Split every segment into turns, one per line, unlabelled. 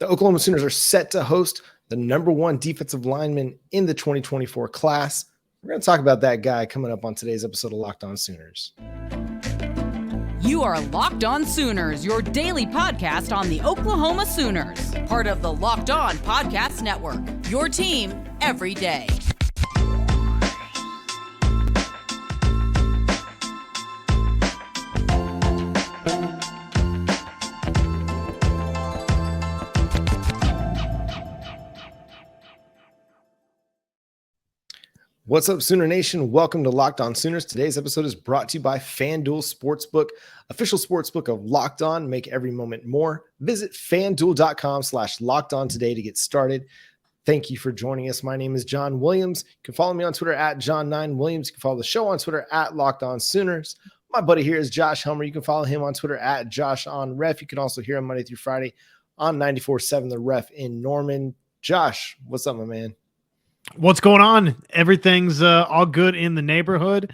The Oklahoma Sooners are set to host the #1 defensive lineman in the 2024 class. We're going to talk about that guy coming up on today's episode of Locked On Sooners.
You are Locked On Sooners, your daily podcast on the Oklahoma Sooners, part of the Locked On Podcast Network, your team every day.
What's up, Sooner Nation? Welcome to Locked On Sooners. Today's episode is brought to you by FanDuel Sportsbook, official sportsbook of Locked On. Make every moment more. Visit fanduel.com/lockedon today to get started. Thank you for joining us. My name is John Williams. You can follow me on Twitter at John9Williams. You can follow the show on Twitter at Locked On Sooners. My buddy here is Josh Helmer. You can follow him on Twitter at JoshOnRef. You can also hear him Monday through Friday on 94.7 The Ref in Norman. Josh, what's up, my man?
What's going on? Everything's all good in the neighborhood.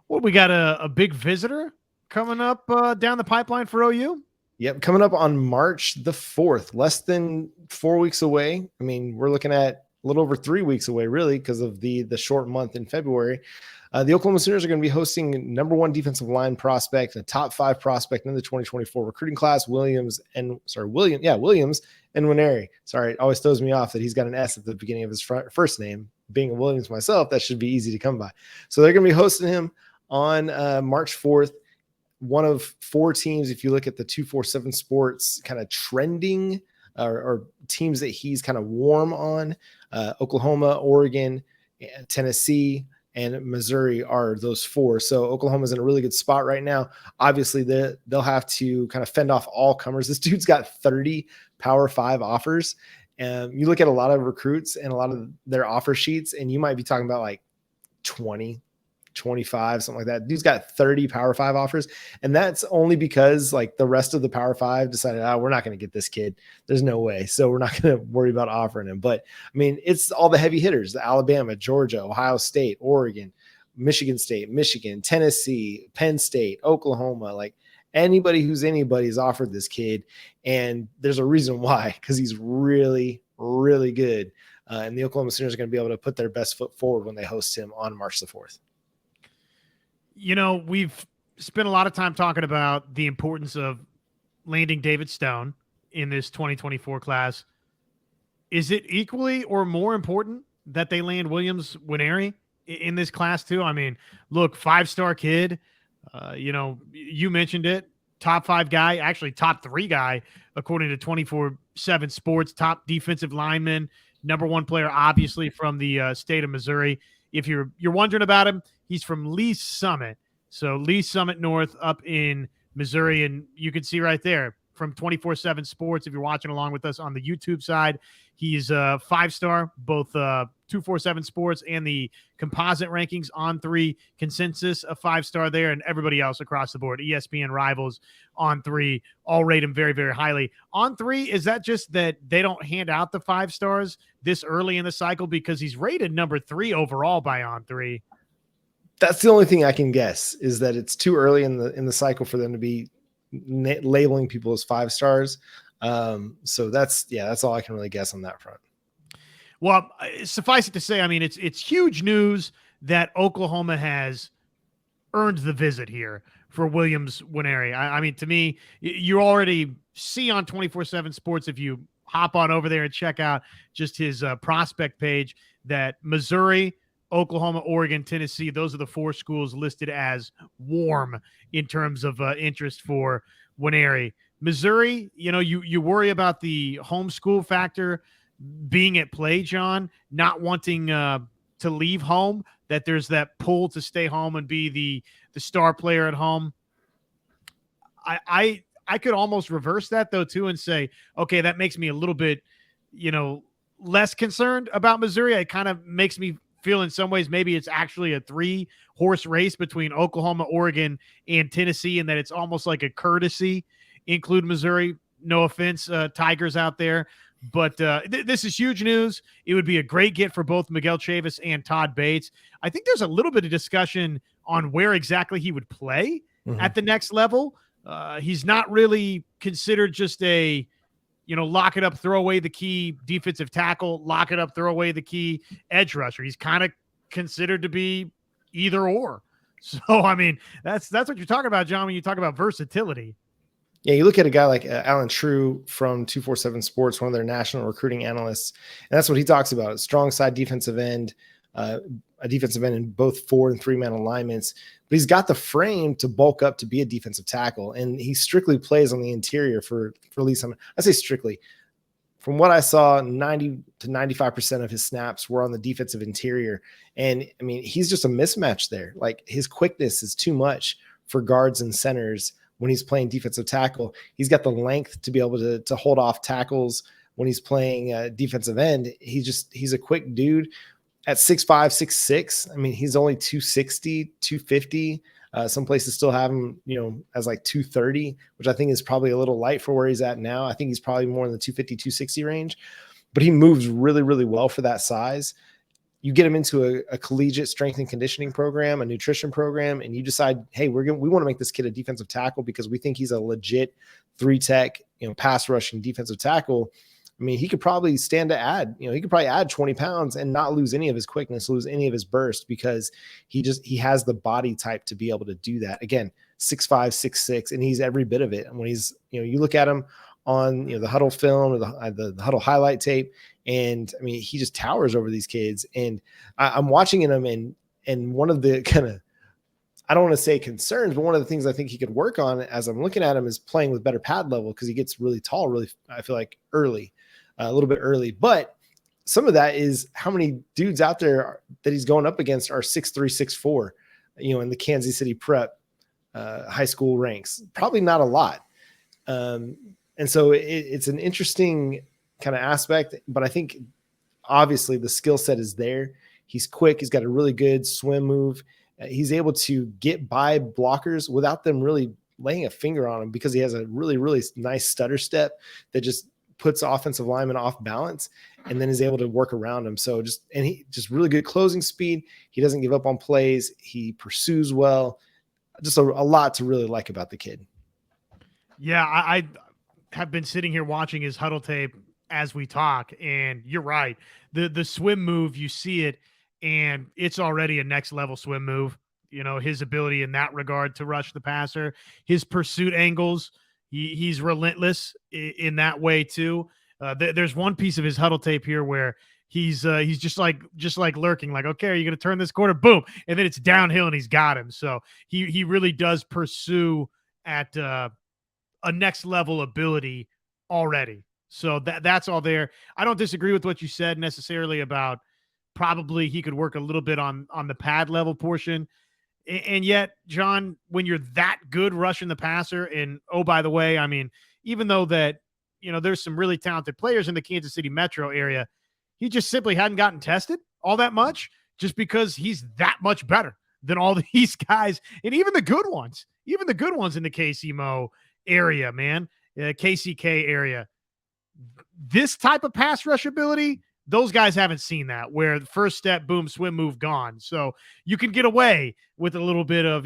Well, we got a big visitor coming up down the pipeline for OU.
Yep, coming up on March the 4th, less than 4 weeks away. I mean, we're looking at a little over 3 weeks away, really, because of the short month in February. The Oklahoma Sooners are going to be hosting #1 defensive line prospect, a top 5 prospect in the 2024 recruiting class, Williams Nwaneri. Sorry, it always throws me off that he's got an S at the beginning of his first name. Being a Williams myself, that should be easy to come by. So they're going to be hosting him on March 4th. One of 4 teams, if you look at the 247 Sports kind of trending or teams that he's kind of warm on, Oklahoma, Oregon, Tennessee, and Missouri are those 4. So Oklahoma's in a really good spot right now. Obviously, they'll have to kind of fend off all comers. This dude's got 30 Power 5 offers. And you look at a lot of recruits and a lot of their offer sheets, and you might be talking about like 20, 25, something like that. Dude's got 30 Power 5 offers. And that's only because like the rest of the Power 5 decided, we're not going to get this kid. There's no way. So we're not going to worry about offering him. But I mean, it's all the heavy hitters, the Alabama, Georgia, Ohio State, Oregon, Michigan State, Michigan, Tennessee, Penn State, Oklahoma, like anybody who's anybody's offered this kid. And there's a reason why, because he's really, really good. And the Oklahoma Sooners are going to be able to put their best foot forward when they host him on March the 4th.
You know, we've spent a lot of time talking about the importance of landing David Stone in this 2024 class. Is it equally or more important that they land Williams Nwaneri in this class too? I mean, look, 5-star kid, you mentioned it, top 5 guy, actually top 3 guy, according to 24/7 Sports, top defensive lineman, #1 player, obviously from the state of Missouri. If you're wondering about him, he's from Lee Summit. So Lee Summit North up in Missouri. And you can see right there from 24/7 Sports, if you're watching along with us on the YouTube side, he's a 5-star, both 247 Sports and the composite rankings on 3 consensus, a 5-star there, and everybody else across the board, ESPN Rivals on 3, all rate him very, very highly. On 3, is that just that they don't hand out the 5 stars this early in the cycle because he's rated number 3 overall by On 3?
That's the only thing I can guess, is that it's too early in the cycle for them to be labeling people as 5 stars. So that's all I can really guess on that front.
Well, suffice it to say, I mean, it's huge news that Oklahoma has earned the visit here for Williams Nwaneri. I mean, to me, you already see on 24/7 Sports, if you hop on over there and check out just his prospect page, that Missouri, Oklahoma, Oregon, Tennessee, those are the 4 schools listed as warm in terms of interest for Nwaneri. Missouri, you worry about the homeschool factor being at play, John, not wanting to leave home, that there's that pull to stay home and be the star player at home. I could almost reverse that, though, too, and say, okay, that makes me a little bit, less concerned about Missouri. It kind of makes me feel in some ways maybe it's actually a 3-horse race between Oklahoma, Oregon, and Tennessee, and that it's almost like a courtesy include Missouri. No offense, Tigers out there. But this is huge news. It would be a great get for both Miguel Chavis and Todd Bates. I think there's a little bit of discussion on where exactly he would play at the next level. He's not really considered just a lock it up, throw away the key defensive tackle, lock it up, throw away the key edge rusher. He's kind of considered to be either or. So, I mean, that's what you're talking about, John, when you talk about versatility.
Yeah, you look at a guy like Alan True from 247 Sports, one of their national recruiting analysts, and that's what he talks about: strong side defensive end, a defensive end in both 4 and 3 man alignments. But he's got the frame to bulk up to be a defensive tackle, and he strictly plays on the interior for at least some. I say strictly. From what I saw, 90 to 95% of his snaps were on the defensive interior, and I mean, he's just a mismatch there. Like, his quickness is too much for guards and centers. When he's playing defensive tackle, he's got the length to be able to hold off tackles. When he's playing defensive end, he's a quick dude at 6'5", 6'6". I mean, he's only 260, 250. Some places still have him, as like 230, which I think is probably a little light for where he's at now. I think he's probably more in the 250, 260 range, but he moves really, really well for that size. You get him into a collegiate strength and conditioning program, a nutrition program, and you decide, hey, we want to make this kid a defensive tackle because we think he's a legit 3-tech, pass rushing defensive tackle. I mean, he could probably stand to add, he could probably add 20 pounds and not lose any of his quickness, lose any of his burst, because he has the body type to be able to do that. Again, 6'5", 6'6", and he's every bit of it. And when he's, you look at him on the huddle film or the huddle highlight tape, and I mean, he just towers over these kids. And I'm watching him, and one of the kind of, I don't want to say concerns, but one of the things I think he could work on as I'm looking at him is playing with better pad level, because he gets really tall, really, I feel like a little bit early. But some of that is how many dudes out there that he's going up against are 6'3", 6'4", in the Kansas City prep high school ranks. Probably not a lot. And so it's an interesting kind of aspect, but I think obviously the skill set is there. He's quick. He's got a really good swim move. He's able to get by blockers without them really laying a finger on him, because he has a really, really nice stutter step that just puts offensive linemen off balance, and then is able to work around him. So he just really good closing speed. He doesn't give up on plays. He pursues well. Just a lot to really like about the kid.
Yeah, I have been sitting here watching his huddle tape as we talk, and you're right. The swim move, you see it, and it's already a next level swim move. His ability in that regard to rush the passer, his pursuit angles, he's relentless in that way too. There's one piece of his huddle tape here where he's just like lurking, like, okay, are you going to turn this corner? Boom. And then it's downhill and he's got him. So he really does pursue at a next level ability already. So that's all there. I don't disagree with what you said necessarily about probably he could work a little bit on the pad level portion. And yet, John, when you're that good rushing the passer, and oh, by the way, I mean, even though that, there's some really talented players in the Kansas City metro area, he just simply hadn't gotten tested all that much, just because he's that much better than all these guys, and even the good ones in the KCMO area, man, KCK area. This type of pass rush ability, those guys haven't seen that, where the first step, boom, swim move, gone. So you can get away with a little bit of,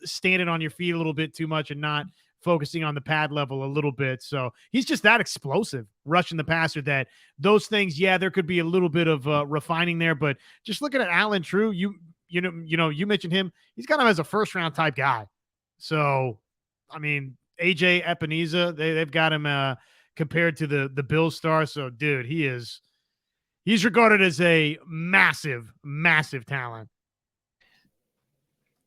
standing on your feet a little bit too much and not focusing on the pad level a little bit. So he's just that explosive rushing the passer that those things, yeah, there could be a little bit of refining there, but just looking at Alan True, you mentioned him. He's got him as a first round type guy. So, I mean, AJ Epineza, they've got him compared to the Bills star. So, dude, he's regarded as a massive, massive talent.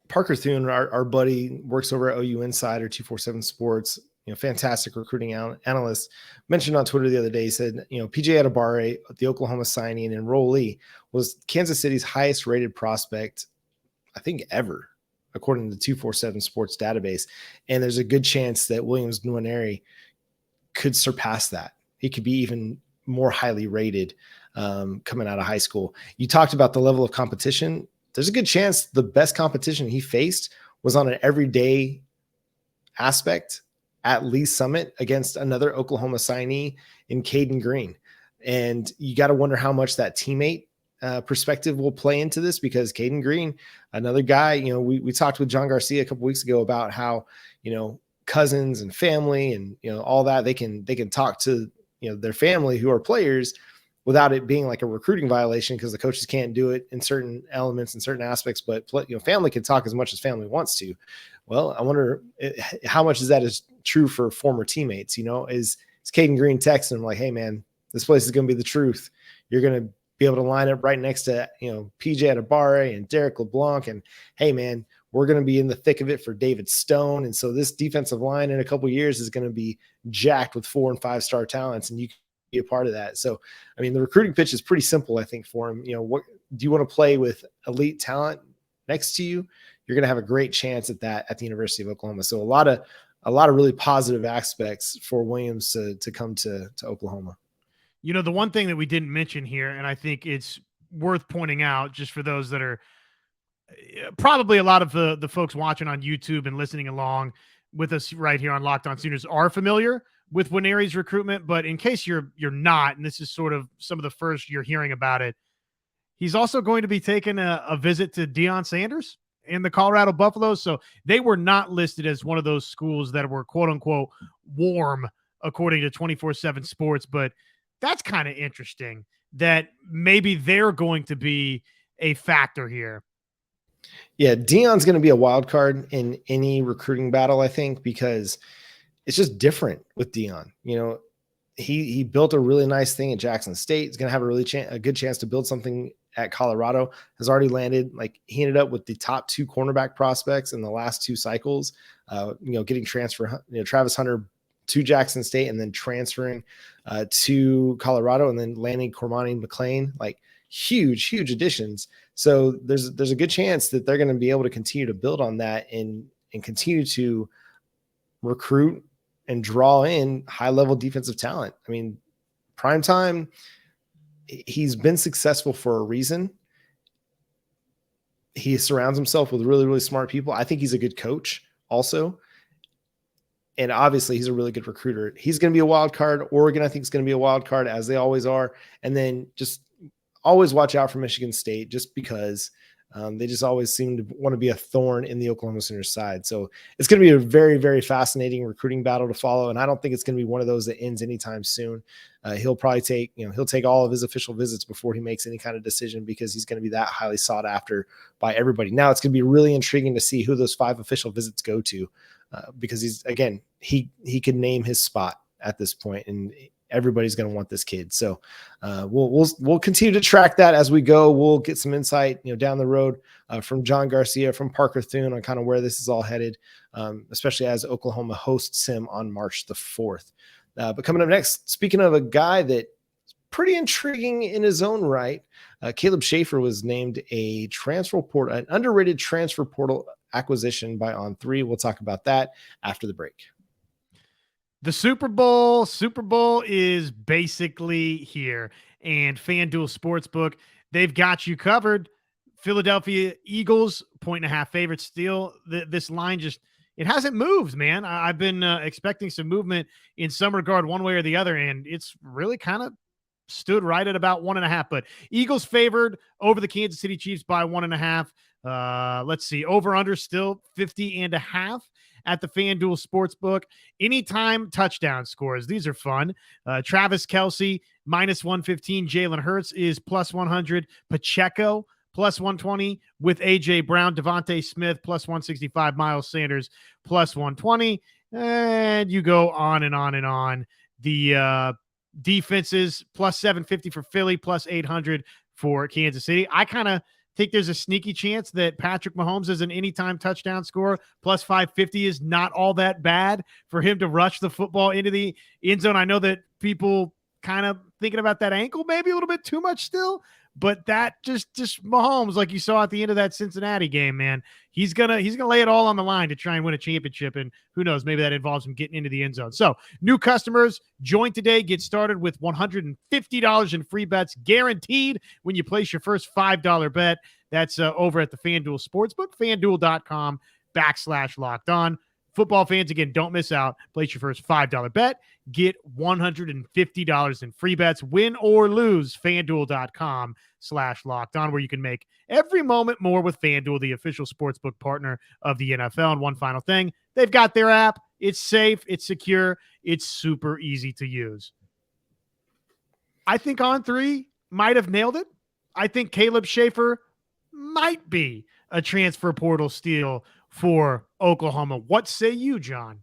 Parker Thune, our buddy, works over at OU Insider 247 Sports, fantastic recruiting analyst, mentioned on Twitter the other day, he said, PJ Adebawore, the Oklahoma signing and enrollee, was Kansas City's highest rated prospect, I think, ever, according to the 247 Sports database. And there's a good chance that Williams Nwaneri could surpass that. He could be even more highly rated coming out of high school. You talked about the level of competition. There's a good chance the best competition he faced was on an everyday aspect at Lee Summit against another Oklahoma signee in Cayden Green. And you got to wonder how much that teammate perspective will play into this, because Cayden Green, another guy, we talked with John Garcia a couple weeks ago about how, cousins and family and, all that, they can talk to, their family who are players without it being like a recruiting violation, because the coaches can't do it in certain elements and certain aspects, but family can talk as much as family wants to. Well, I wonder how much is that is true for former teammates. Is Cayden Green texting him like, hey man, this place is going to be the truth. You're going to be able to line up right next to, PJ Adebare and Derek LeBlanc. And hey man, we're going to be in the thick of it for David Stone. And so this defensive line in a couple of years is going to be jacked with 4 and 5 star talents. And you can be a part of that. So, I mean, the recruiting pitch is pretty simple, I think, for him. What do you want to play with elite talent next to you? You're going to have a great chance at that at the University of Oklahoma. So a lot of really positive aspects for Williams to come to Oklahoma.
The one thing that we didn't mention here, and I think it's worth pointing out just for those that are probably a lot of the folks watching on YouTube and listening along with us right here on Locked On Sooners are familiar with Nwaneri's recruitment, but in case you're not, and this is sort of some of the first you're hearing about it, he's also going to be taking a visit to Deion Sanders and the Colorado Buffaloes. So they were not listed as one of those schools that were quote unquote warm according to 24/7 Sports, but that's kind of interesting that maybe they're going to be a factor here.
Yeah, Deion's going to be a wild card in any recruiting battle, I think, because it's just different with Deion. He built a really nice thing at Jackson State. He's going to have a good chance to build something at Colorado. Has already landed. Like, he ended up with the top 2 cornerback prospects in the last 2 cycles. Getting transfer, Travis Hunter to Jackson State and then transferring to Colorado and then landing Cormani McLean, like huge additions. So there's a good chance that they're going to be able to continue to build on that and continue to recruit and draw in high-level defensive talent. I mean, Primetime, he's been successful for a reason. He surrounds himself with really, really smart people. I think he's a good coach also. And obviously he's a really good recruiter. He's going to be a wild card. Oregon, I think, is going to be a wild card, as they always are. And then just always watch out for Michigan State, just because they just always seem to want to be a thorn in the Oklahoma Sooners side. So it's going to be a very, very fascinating recruiting battle to follow. And I don't think it's going to be one of those that ends anytime soon. He'll probably take all of his official visits before he makes any kind of decision, because he's going to be that highly sought after by everybody. Now it's going to be really intriguing to see who those 5 official visits go to, because he could name his spot at this point, and everybody's going to want this kid. So we'll continue to track that as we go. We'll get some insight, down the road from John Garcia, from Parker Thune, on kind of where this is all headed, especially as Oklahoma hosts him on March the 4th. But coming up next, speaking of a guy that's pretty intriguing in his own right, Caleb Shaffer was named an underrated transfer portal acquisition by On3. We'll talk about that after the break.
The Super Bowl is basically here, and FanDuel Sportsbook, they've got you covered. Philadelphia Eagles, 1.5 favorites still. This line it hasn't moved, man. I've been expecting some movement in some regard, one way or the other, and it's really kind of stood right at about 1.5. But Eagles favored over the Kansas City Chiefs by 1.5. Let's see, over under still 50.5 at the FanDuel Sportsbook. Anytime touchdown scores, these are fun. Travis Kelce minus 115. Jalen Hurts is plus 100. Pacheco plus 120 with AJ Brown. Devontae Smith plus 165. Miles Sanders plus 120. And you go on and on and on. The defenses plus 750 for Philly, plus 800 for Kansas City. I kind of think there's a sneaky chance that Patrick Mahomes is an anytime touchdown scorer. Plus 550 is not all that bad for him to rush the football into the end zone. I know that people kind of thinking about that ankle maybe a little bit too much still, but that just Mahomes, like you saw at the end of that Cincinnati game, man, he's gonna lay it all on the line to try and win a championship, and who knows, maybe that involves him getting into the end zone. So new customers, join today, get started with $150 in free bets guaranteed when you place your first $5 bet. That's over at the FanDuel Sportsbook, FanDuel.com/locked on. Football fans, again, don't miss out. Place your first $5 bet. Get $150 in free bets. Win or lose, FanDuel.com/locked on, where you can make every moment more with FanDuel, the official sportsbook partner of the NFL. And one final thing, they've got their app. It's safe. It's secure. It's super easy to use. I think On3 might have nailed it. I think Caleb Shaffer might be a transfer portal steal for Oklahoma. What say you, John?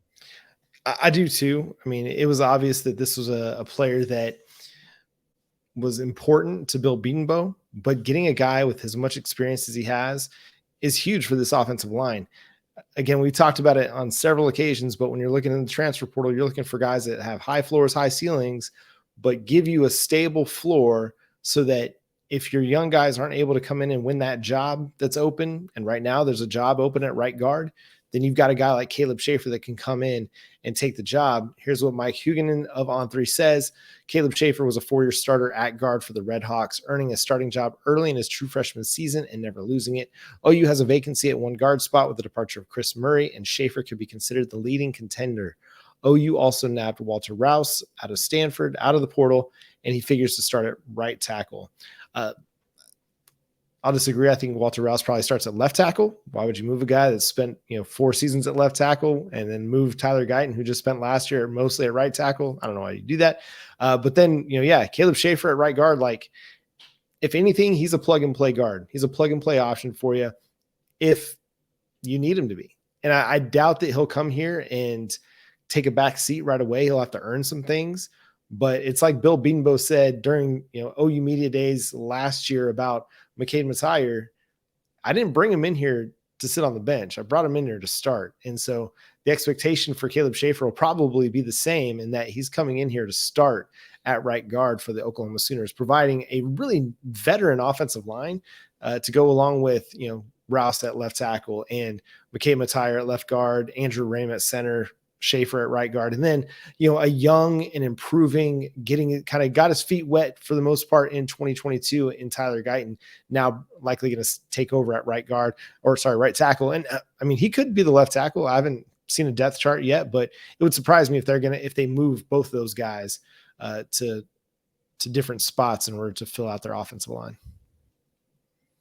I do too. I mean, it was obvious that this was a player that was important to Bill Bedenbaugh, but getting a guy with as much experience as he has is huge for this offensive line. Again, we talked about it on several occasions, but when you're looking in the transfer portal, you're looking for guys that have high floors, high ceilings, but give you a stable floor so that if your young guys aren't able to come in and win that job that's open, and right now there's a job open at right guard, then you've got a guy like Caleb Shaffer that can come in and take the job. Here's what Mike Huguenin of On3 says. Caleb Shaffer was a 4-year starter at guard for the Red Hawks, earning a starting job early in his true freshman season and never losing it. OU has a vacancy at one guard spot with the departure of Chris Murray, and Shaffer could be considered the leading contender. OU also nabbed Walter Rouse out of Stanford, out of the portal, and he figures to start at right tackle. I'll disagree. I think Walter Rouse probably starts at left tackle. Why would you move a guy that spent 4 seasons at left tackle and then move Tyler Guyton, who just spent last year mostly at right tackle? I don't know why you do that. But then, Caleb Shaffer at right guard, like if anything, he's a plug and play guard. He's a plug and play option for you if you need him to be. And I doubt that he'll come here and take a back seat right away. He'll have to earn some things. But it's like Bill Bedenbaugh said during OU Media Days last year about McCade Matire. I didn't bring him in here to sit on the bench. I brought him in here to start. And so the expectation for Caleb Shaffer will probably be the same in that he's coming in here to start at right guard for the Oklahoma Sooners, providing a really veteran offensive line to go along with, Rouse at left tackle and McCade Matire at left guard, Andrew Rame at center, Shaffer at right guard. And then, a young and improving, got his feet wet for the most part in 2022 in Tyler Guyton, now likely going to take over at right tackle. And he could be the left tackle. I haven't seen a depth chart yet, but it would surprise me if they move both of those guys to different spots in order to fill out their offensive line.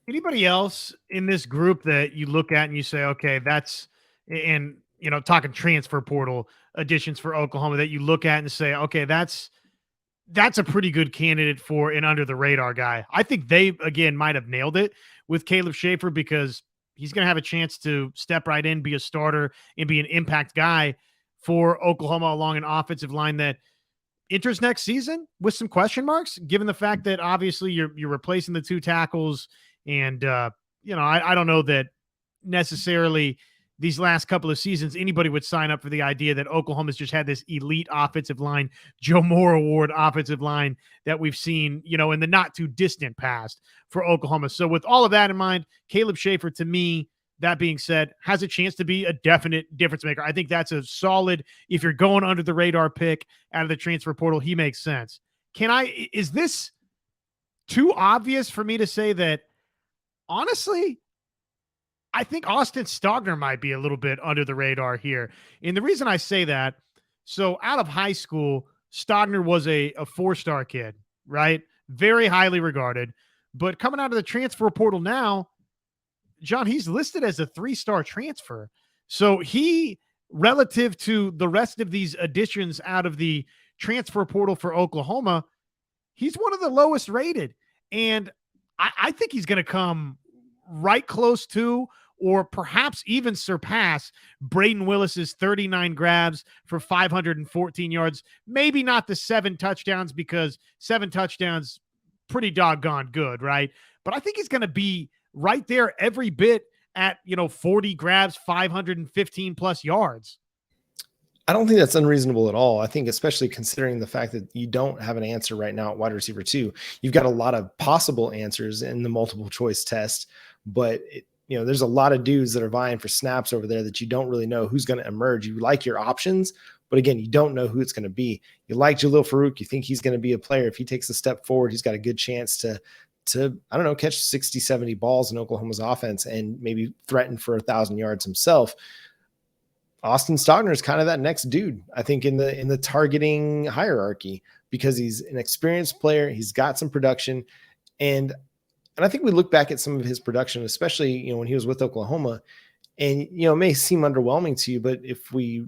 Anybody else in this group that you look at and you say, okay, talking transfer portal additions for Oklahoma that you look at and say, okay, that's a pretty good candidate for an under the radar guy. I think they, again, might have nailed it with Caleb Shaffer because he's going to have a chance to step right in, be a starter, and be an impact guy for Oklahoma along an offensive line that enters next season with some question marks, given the fact that obviously you're replacing the 2 tackles. And, I don't know that necessarily these last couple of seasons, anybody would sign up for the idea that Oklahoma's just had this elite offensive line, Joe Moore Award offensive line that we've seen, in the not too distant past for Oklahoma. So with all of that in mind, Caleb Shaffer, to me, that being said, has a chance to be a definite difference maker. I think that's a solid, if you're going under the radar pick out of the transfer portal, he makes sense. Is this too obvious for me to say that, honestly, I think Austin Stogner might be a little bit under the radar here. And the reason I say that, so out of high school, Stogner was a 4-star kid, right? Very highly regarded. But coming out of the transfer portal now, John, he's listed as a 3-star transfer. So he, relative to the rest of these additions out of the transfer portal for Oklahoma, he's one of the lowest rated. And I think he's going to come right close to or perhaps even surpass Braden Willis's 39 grabs for 514 yards. Maybe not the 7 touchdowns because 7 touchdowns, pretty doggone good, right? But I think he's going to be right there every bit at, 40 grabs, 515 plus yards.
I don't think that's unreasonable at all. I think especially considering the fact that you don't have an answer right now at wide receiver 2. You've got a lot of possible answers in the multiple choice test, but there's a lot of dudes that are vying for snaps over there that you don't really know who's going to emerge. You like your options, but again, you don't know who it's going to be. You like Jalil Farouk. You think he's going to be a player. If he takes a step forward, he's got a good chance to catch 60, 70 balls in Oklahoma's offense and maybe threaten for 1,000 yards himself. Austin Stogner is kind of that next dude, I think, in the targeting hierarchy, because he's an experienced player. He's got some production, and I think we look back at some of his production, especially, when he was with Oklahoma, and, it may seem underwhelming to you, but if we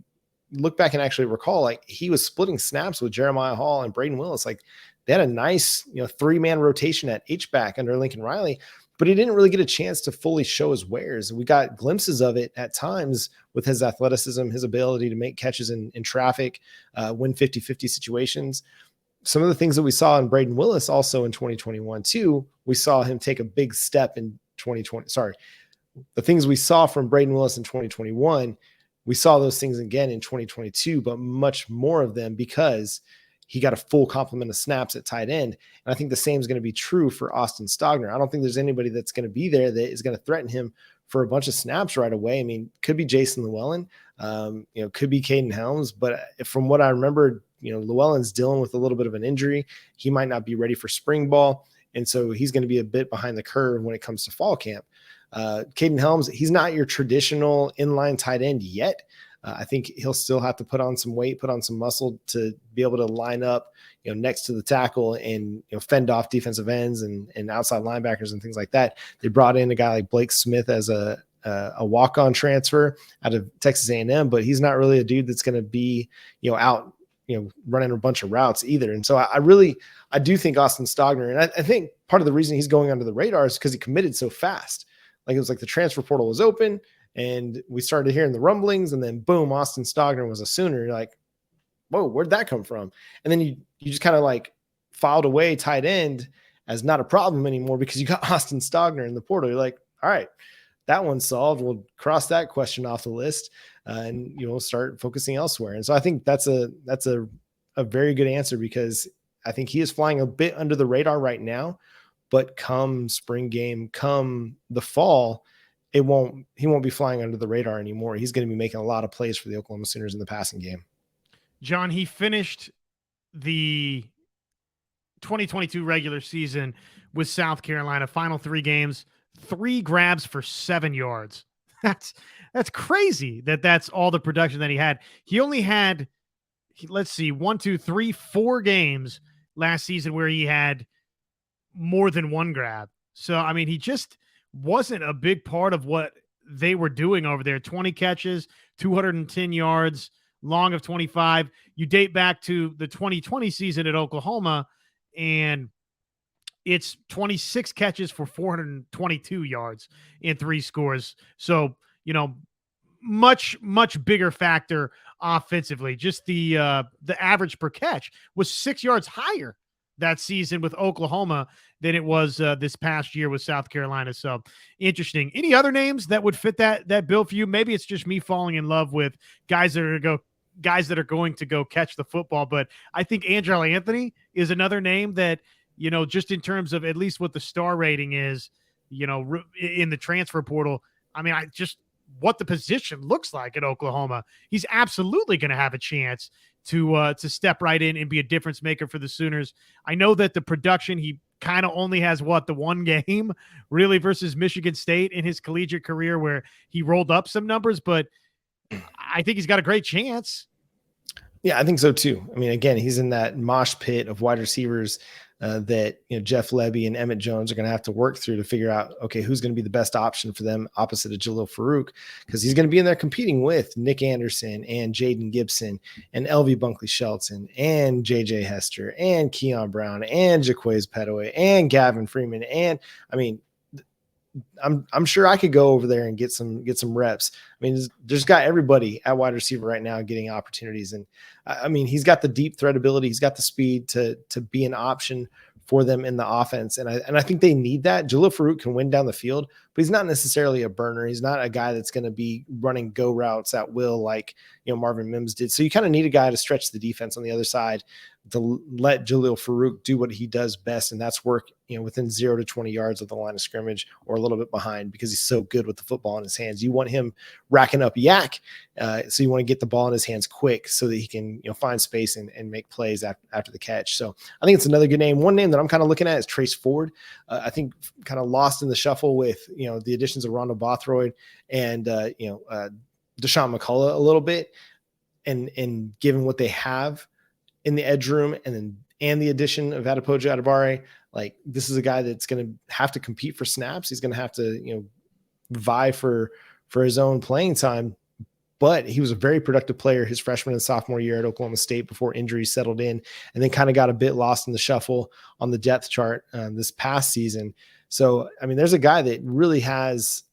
look back and actually recall, like, he was splitting snaps with Jeremiah Hall and Braden Willis. Like, they had a nice, 3-man rotation at H-back under Lincoln Riley, but he didn't really get a chance to fully show his wares. We got glimpses of it at times with his athleticism, his ability to make catches in traffic, win 50-50 situations. Some of the things that we saw in Braden Willis also in 2021 too, we saw him take a big step in 2020. Sorry. The things we saw from Braden Willis in 2021, we saw those things again in 2022, but much more of them because he got a full complement of snaps at tight end. And I think the same is going to be true for Austin Stogner. I don't think there's anybody that's going to be there that is going to threaten him for a bunch of snaps right away. I mean, could be Jason Llewellyn, could be Cayden Helms, but from what I remember, Llewellyn's dealing with a little bit of an injury. He might not be ready for spring ball. And so he's going to be a bit behind the curve when it comes to fall camp. Cayden Helms, he's not your traditional inline tight end yet. I think he'll still have to put on some weight, put on some muscle to be able to line up, next to the tackle and, fend off defensive ends and outside linebackers and things like that. They brought in a guy like Blake Smith as a walk-on transfer out of Texas A&M, but he's not really a dude that's going to be, out, running a bunch of routes either. And so I do think Austin Stogner, and I think part of the reason he's going under the radar is because he committed so fast. Like it was like the transfer portal was open and we started hearing the rumblings, and then boom, Austin Stogner was a Sooner. You're like, whoa, where'd that come from? And then you just kind of like filed away tight end as not a problem anymore because you got Austin Stogner in the portal. You're like, all right, that one's solved. We'll cross that question off the list and start focusing elsewhere. And so I think that's a very good answer because I think he is flying a bit under the radar right now, but come spring game, come the fall, he won't be flying under the radar anymore. He's going to be making a lot of plays for the Oklahoma Sooners in the passing game.
John, he finished the 2022 regular season with South Carolina, final 3 games, 3 grabs for 7 yards. That's crazy that's all the production that he had. He only had, let's see, 4 games last season where he had more than 1 grab. So, I mean, he just wasn't a big part of what they were doing over there. 20 catches, 210 yards, long of 25. You date back to the 2020 season at Oklahoma, and it's 26 catches for 422 yards in 3 scores. So, much, much bigger factor offensively. Just the average per catch was 6 yards higher that season with Oklahoma than it was this past year with South Carolina. So interesting. Any other names that would fit that bill for you? Maybe it's just me falling in love with guys that are going to go catch the football. But I think Andrel Anthony is another name that, just in terms of at least what the star rating is, in the transfer portal. I mean, what the position looks like at Oklahoma, he's absolutely going to have a chance to step right in and be a difference maker for the Sooners. I know that the production, he kind of only has the 1 game really versus Michigan State in his collegiate career where he rolled up some numbers, but I think he's got a great chance.
Yeah, I think so too. I mean, again, he's in that mosh pit of wide receivers that Jeff Lebby and Emmett Jones are going to have to work through to figure out, okay, who's going to be the best option for them opposite of Jalil Farouk, because he's going to be in there competing with Nick Anderson and Jaden Gibson and LV Bunkley Shelton and JJ Hester and Keon Brown and Jaquez Petaway and Gavin Freeman. And I mean, I'm sure I could go over there and get some reps. I mean, there's got everybody at wide receiver right now getting opportunities. And I mean, he's got the deep threat ability. He's got the speed to be an option for them in the offense. And I think they need that. Jalil Farouk can win down the field, but he's not necessarily a burner. He's not a guy that's going to be running go routes at will like, Marvin Mims did. So you kind of need a guy to stretch the defense on the other side to let Jalil Farouk do what he does best. And that's work, within 0 to 20 yards of the line of scrimmage or a little bit behind, because he's so good with the football in his hands. You want him racking up yak. So you want to get the ball in his hands quick so that he can, find space and make plays after the catch. So I think it's another good name. One name that I'm kind of looking at is Trace Ford. I think kind of lost in the shuffle with, the additions of Rondo Bothroyd and, Deshaun McCullough a little bit, and given what they have in the edge room and the addition of Adepoju Adebare, like this is a guy that's going to have to compete for snaps. He's going to have to, vie for his own playing time, but he was a very productive player his freshman and sophomore year at Oklahoma State before injuries settled in, and then kind of got a bit lost in the shuffle on the depth chart this past season. So, I mean, there's a guy that really has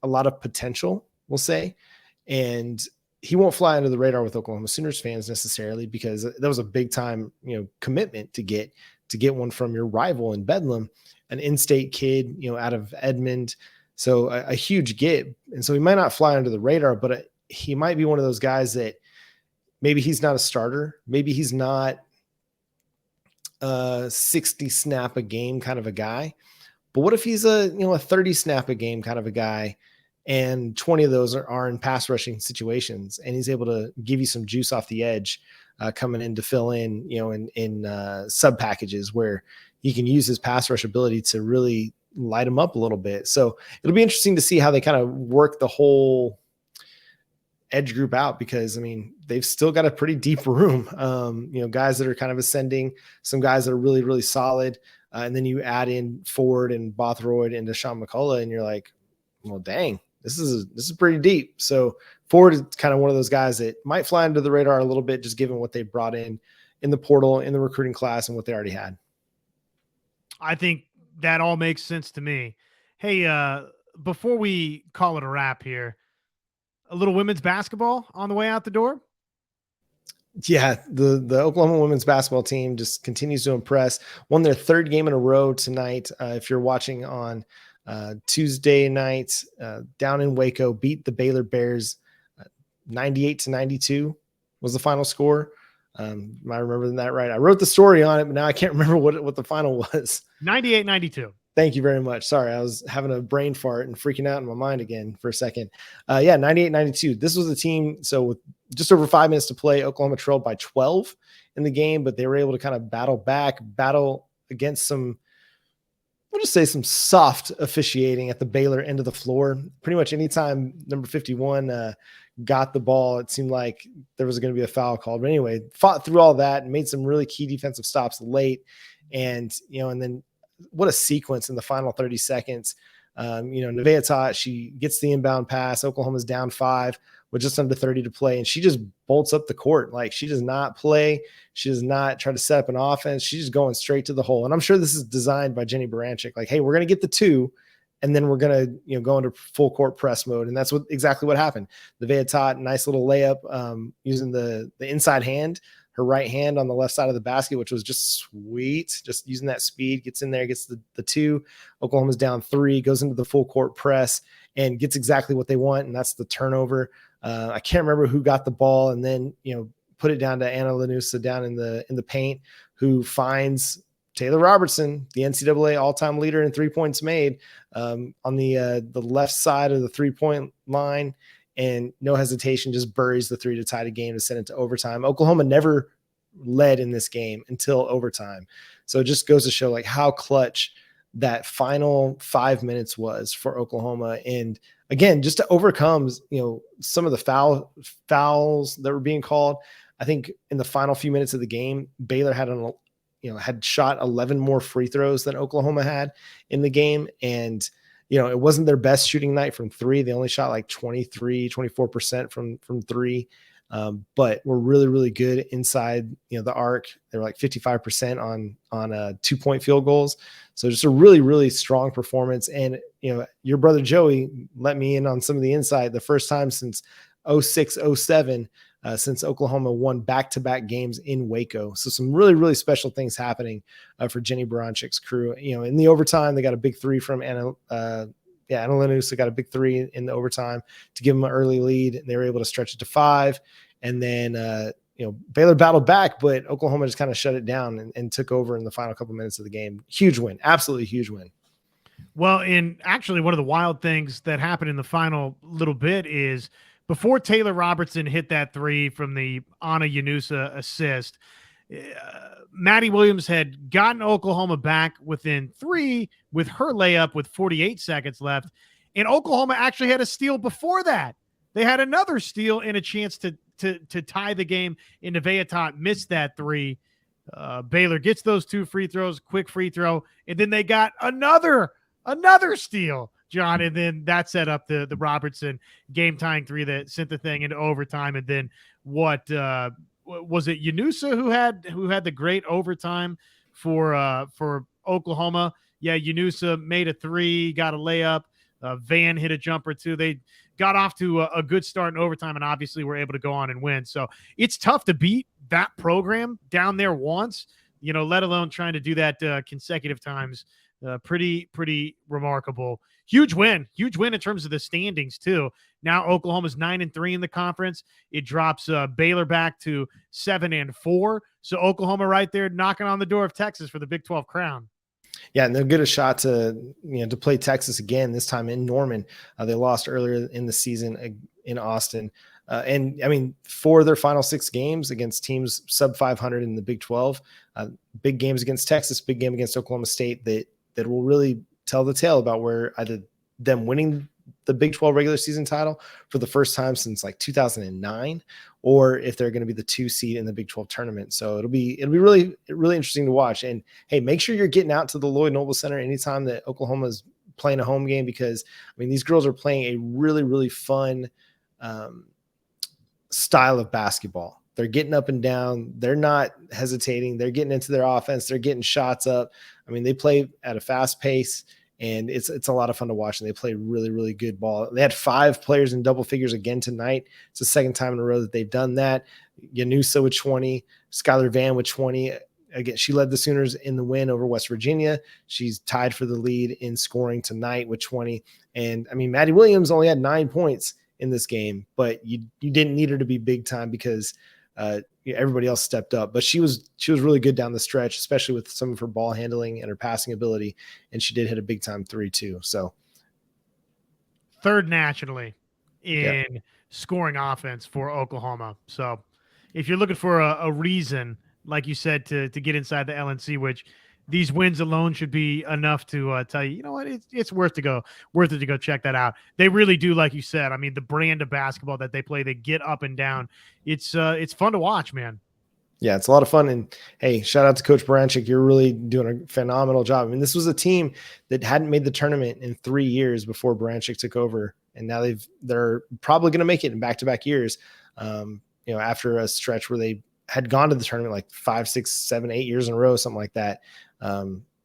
a lot of potential, we'll say, and he won't fly under the radar with Oklahoma Sooners fans necessarily, because that was a big time, commitment to get one from your rival in Bedlam, an in-state kid, out of Edmond. So a huge get. And so he might not fly under the radar, but he might be one of those guys that maybe he's not a starter. Maybe he's not 60 snap a game kind of a guy, but what if he's a 30 snap a game kind of a guy, and 20 of those are in pass rushing situations, and he's able to give you some juice off the edge coming in to fill in, in sub packages where he can use his pass rush ability to really light him up a little bit. So it'll be interesting to see how they kind of work the whole edge group out, because I mean, they've still got a pretty deep room, guys that are kind of ascending, some guys that are really, really solid. And then you add in Ford and Bothroyd and Deshaun McCullough, and you're like, well, dang, this is pretty deep. So Ford is kind of one of those guys that might fly under the radar a little bit, just given what they brought in the portal, in the recruiting class, and what they already had.
I think that all makes sense to me. Hey, before we call it a wrap here, a little women's basketball on the way out the door?
Yeah, the Oklahoma women's basketball team just continues to impress. Won their third game in a row tonight. If you're watching on Tuesday night down in Waco, beat the Baylor Bears 98-92 was the final score. Am I remembering that right? I wrote the story on it, but now I can't remember what the final was.
98-92.
Thank you very much. Sorry, I was having a brain fart and freaking out in my mind again for a second. 98-92. This was the team. So with just over 5 minutes to play, Oklahoma trailed by 12 in the game, but they were able to kind of battle against some, we'll just say, some soft officiating at the Baylor end of the floor. Pretty much anytime number 51 got the ball, it seemed like there was going to be a foul called. But anyway, fought through all that and made some really key defensive stops late. And, and then what a sequence in the final 30 seconds. Neveah Tot, she gets the inbound pass. Oklahoma's down 5 with just under 30 to play, and she just bolts up the court. Like, she does not play. She does not try to set up an offense. She's just going straight to the hole. And I'm sure this is designed by Jenny Baranczyk. Like, hey, we're going to get the 2, and then we're going to go into full court press mode. And that's exactly what happened. Neveah Tot, nice little layup using the inside hand, her right hand on the left side of the basket, which was just sweet. Just using that speed, gets in there, gets the 2. Oklahoma's down 3, goes into the full court press and gets exactly what they want, and that's the turnover. I can't remember who got the ball, and then put it down to Anna Llanusa down in the paint, who finds Taylor Robertson, the NCAA all-time leader in 3 points made, on the left side of the 3-point line. And no hesitation, just buries the 3 to tie the game to send it to overtime. Oklahoma never led in this game until overtime. So it just goes to show like how clutch that final 5 minutes was for Oklahoma. And again, just to overcome, some of the fouls that were being called. I think in the final few minutes of the game, Baylor had shot 11 more free throws than Oklahoma had in the game. And it wasn't their best shooting night from 3. They only shot like 24% from 3. But were really, really good inside, the arc. They were like 55% on 2-point field goals. So just a really, really strong performance. And, your brother Joey let me in on some of the insight, the first time since 06-07, since Oklahoma won back-to-back games in Waco. So some really, really special things happening for Jenny Baranczyk's crew. In the overtime, they got a big 3 from Anna Llanusa got a big 3 in the overtime to give them an early lead. And they were able to stretch it to 5. And then, Baylor battled back, but Oklahoma just kind of shut it down and took over in the final couple minutes of the game. Huge win. Absolutely huge win.
Well, and actually one of the wild things that happened in the final little bit is before Taylor Robertson hit that 3 from the Anna Llanusa assist, Maddie Williams had gotten Oklahoma back within 3 with her layup with 48 seconds left. And Oklahoma actually had a steal before that. They had another steal and a chance to tie the game. And Neveah Tot missed that 3. Baylor gets those 2 free throws, quick free throw. And then they got another steal John, and then that set up the Robertson game tying three that sent the thing into overtime. And then what was it? Llanusa who had the great overtime for Oklahoma. Yeah, Llanusa made a three, got a layup. Vann hit a jumper too. They got off to a good start in overtime, and obviously were able to go on and win. So it's tough to beat that program down there once, let alone trying to do that consecutive times. Pretty remarkable. Huge win in terms of the standings too. Now Oklahoma's 9-3 in the conference. It drops Baylor back to 7-4. So Oklahoma right there knocking on the door of Texas for the Big 12 crown.
Yeah, and they'll get a shot to play Texas again, this time in Norman. They lost earlier in the season in Austin. And I mean, for their final 6 games against teams sub 500 in the Big 12, big games against Texas, big game against Oklahoma State that will really tell the tale about where either them winning the Big 12 regular season title for the first time since like 2009, or if they're going to be the 2 seed in the Big 12 tournament. So it'll be really interesting to watch. And hey, make sure you're getting out to the Lloyd Noble Center anytime that Oklahoma is playing a home game, because I mean, these girls are playing a really fun style of basketball. They're getting up and down. They're not hesitating. They're getting into their offense. They're getting shots up. I mean, they play at a fast pace, and it's a lot of fun to watch. And they play really good ball. They had 5 players in double figures again tonight. It's the second time in a row that they've done that. Llanusa with 20, Skylar Vann with 20. Again, she led the Sooners in the win over West Virginia. She's tied for the lead in scoring tonight with 20. And I mean, Maddie Williams only had 9 points in this game, but you didn't need her to be big time because everybody else stepped up. But she was really good down the stretch, especially with some of her ball handling and her passing ability. And she did hit a big time 3 too. So
3rd nationally in scoring offense for Oklahoma. So if you're looking for a reason, like you said, to get inside the LNC, which these wins alone should be enough to tell you, what, it's worth it to go check that out. They really do, like you said. I mean, the brand of basketball that they play, they get up and down. It's fun to watch, man.
Yeah, it's a lot of fun. And hey, shout out to Coach Branchick. You're really doing a phenomenal job. I mean, this was a team that hadn't made the tournament in 3 years before Branchick took over, and now they're probably going to make it in back-to-back years. After a stretch where they had gone to the tournament like 5, 6, 7, 8 years in a row, something like that.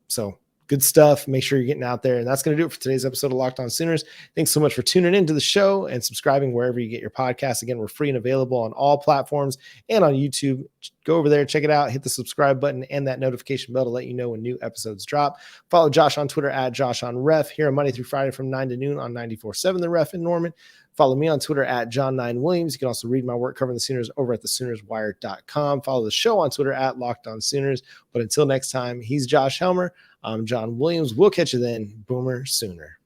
So good stuff. Make sure you're getting out there. And that's going to do it for today's episode of Locked On Sooners. Thanks so much for tuning into the show and subscribing wherever you get your podcasts. Again, we're free and available on all platforms and on YouTube. Go over there, check it out, hit the subscribe button and that notification bell to let you know when new episodes drop. Follow Josh on Twitter at JoshOnRef, here on Monday through Friday from 9 to noon on 94.7 The Ref in Norman. Follow me on Twitter at John9Williams. You can also read my work covering the Sooners over at thesoonerswire.com. Follow the show on Twitter at Locked On Sooners. But until next time, he's Josh Helmer. I'm John Williams. We'll catch you then. Boomer Sooner.